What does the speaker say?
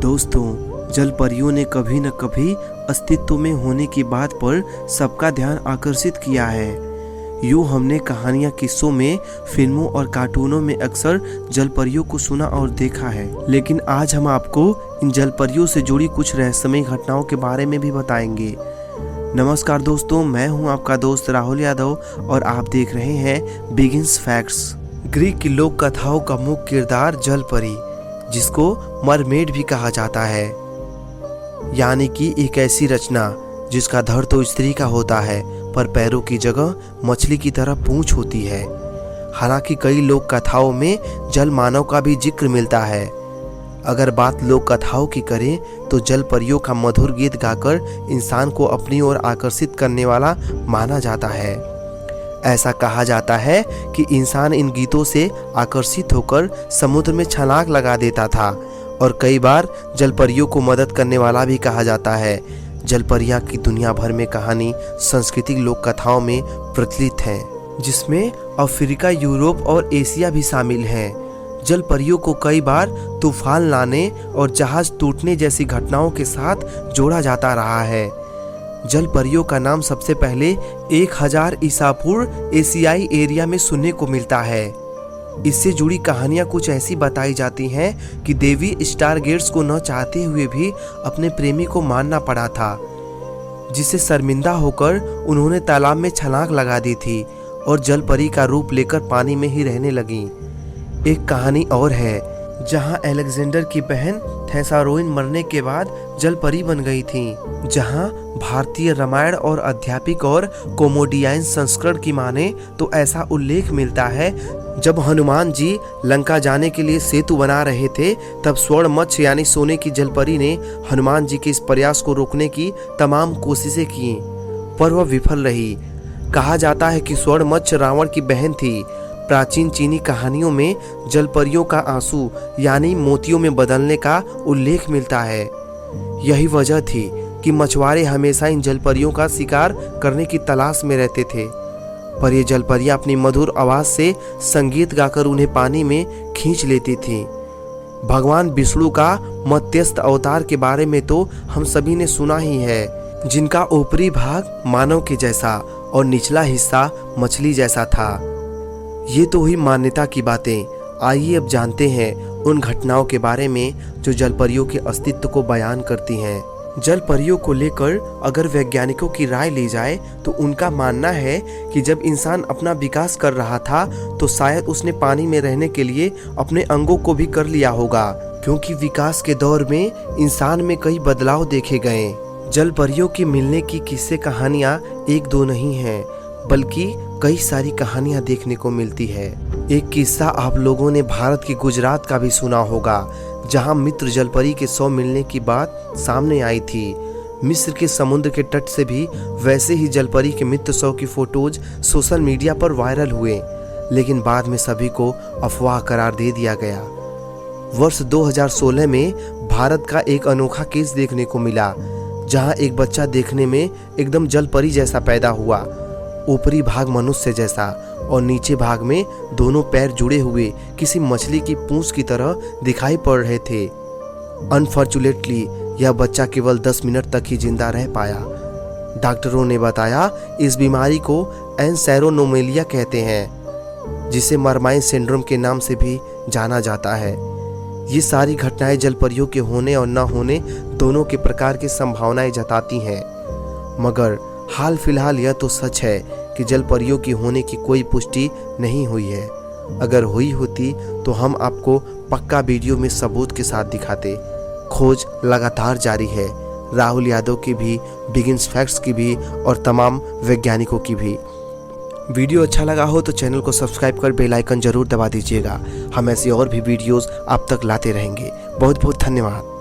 दोस्तों, जल परियों ने कभी न कभी अस्तित्व में होने की बात पर सबका ध्यान आकर्षित किया है। यूँ हमने कहानियाँ, किस्सों में, फिल्मों और कार्टूनों में अक्सर जल परियों को सुना और देखा है, लेकिन आज हम आपको इन जल परियों से जुड़ी कुछ रहस्यमय घटनाओं के बारे में भी बताएंगे। नमस्कार दोस्तों, मैं हूं आपका दोस्त राहुल यादव और आप देख रहे हैं बिगिंस फैक्ट्स। ग्रीक की लोक कथाओं का मुख्य किरदार जल परी, जिसको मरमेड भी कहा जाता है, यानी कि एक ऐसी रचना जिसका धड़ तो स्त्री का होता है पर पैरों की जगह मछली की तरह पूंछ होती है। हालांकि कई लोक कथाओं में जल मानव का भी जिक्र मिलता है। अगर बात लोक कथाओं की करें तो जल परियों का मधुर गीत गाकर इंसान को अपनी ओर आकर्षित करने वाला माना जाता है। ऐसा कहा जाता है कि इंसान इन गीतों से आकर्षित होकर समुद्र में छलांग लगा देता था और कई बार जल परियों को मदद करने वाला भी कहा जाता है। जल परियां की दुनिया भर में कहानी सांस्कृतिक लोक कथाओं में प्रचलित है, जिसमें अफ्रीका, यूरोप और एशिया भी शामिल हैं। जल परियों को कई बार तूफान लाने और जहाज टूटने जैसी घटनाओं के साथ जोड़ा जाता रहा है। जल परियों का नाम सबसे पहले 1000 ईसा पूर्व एशियाई एरिया में सुनने को मिलता है। इससे जुड़ी कहानियां कुछ ऐसी बताई जाती हैं कि देवी स्टारगेट्स को न चाहते हुए भी अपने प्रेमी को मारना पड़ा था, जिससे शर्मिंदा होकर उन्होंने तालाब में छलांग लगा दी थी और जल परी का रूप लेकर पानी में ही रहने लगी। एक कहानी और है जहां अलेक्जेंडर की बहन थेसारोइन मरने के बाद जल परी बन गई थी। जहां भारतीय रामायण और अध्यात्मिक और कोमोडियन संस्करण की माने तो ऐसा उल्लेख मिलता है, जब हनुमान जी लंका जाने के लिए सेतु बना रहे थे तब स्वर्ण मत्स्य यानी सोने की जल परी ने हनुमान जी के इस प्रयास को रोकने की तमाम कोशिशें की, पर वह विफल रही। कहा जाता है कि स्वर्ण मत्स्य रावण की बहन थी। प्राचीन चीनी कहानियों में जल परियों का आंसू यानी मोतियों में बदलने का उल्लेख मिलता है। यही वजह थी कि मछुआरे हमेशा इन जल परियों का शिकार करने की तलाश में रहते थे, पर ये जल परियां अपनी मधुर आवाज से संगीत गाकर उन्हें पानी में खींच लेती थीं। भगवान विष्णु का मत्यस्थ अवतार के बारे में तो हम सभी ने सुना ही है, जिनका ऊपरी भाग मानव के जैसा और निचला हिस्सा मछली जैसा था। ये तो हुई मान्यता की बातें। आइए अब जानते हैं उन घटनाओं के बारे में जो जल परियों के अस्तित्व को बयान करती हैं। जल परियों को लेकर अगर वैज्ञानिकों की राय ली जाए तो उनका मानना है कि जब इंसान अपना विकास कर रहा था तो शायद उसने पानी में रहने के लिए अपने अंगों को भी कर लिया होगा, क्योंकि विकास के दौर में इंसान में कई बदलाव देखे गए। जल परियों की मिलने की किस्से कहानियां एक दो नहीं हैं, बल्कि कई सारी कहानियां देखने को मिलती है। एक किस्सा आप लोगों ने भारत के गुजरात का भी सुना होगा, जहां मित्र जलपरी के 100 मिलने की बात सामने आई थी। मिस्र के समुद्र के तट से भी वैसे ही जलपरी के मित्र 100 की फोटोज सोशल मीडिया पर वायरल हुए, लेकिन बाद में सभी को अफवाह करार दे दिया गया। वर्ष 2016 में भारत का एक अनोखा केस देखने को मिला, जहां एक बच्चा देखने में एकदम जलपरी जैसा पैदा हुआ। ऊपरी भाग मनुष्य जैसा और नीचे भाग में दोनों पैर जुड़े हुए किसी मछली की पूंछ की तरह दिखाई पड़ रहे थे। अनफॉर्चुनेटली यह बच्चा केवल 10 मिनट तक ही जिंदा रह पाया। डॉक्टरों ने बताया इस बीमारी को एनसेरोनोमेलिया कहते हैं, जिसे मरमाइन सिंड्रोम के नाम से भी जाना जाता है। ये सारी घटनाएं जल परियों के होने और न होने दोनों के प्रकार की संभावनाएं जताती हैं, मगर हाल फिलहाल यह तो सच है कि जल परियों की होने की कोई पुष्टि नहीं हुई है। अगर हुई होती तो हम आपको पक्का वीडियो में सबूत के साथ दिखाते। खोज लगातार जारी है, राहुल यादव की भी, बिगिंस फैक्ट्स की भी और तमाम वैज्ञानिकों की भी। वीडियो अच्छा लगा हो तो चैनल को सब्सक्राइब कर बेल आइकन जरूर दबा दीजिएगा। हम ऐसी और भी वीडियोस आप तक लाते रहेंगे। बहुत बहुत धन्यवाद।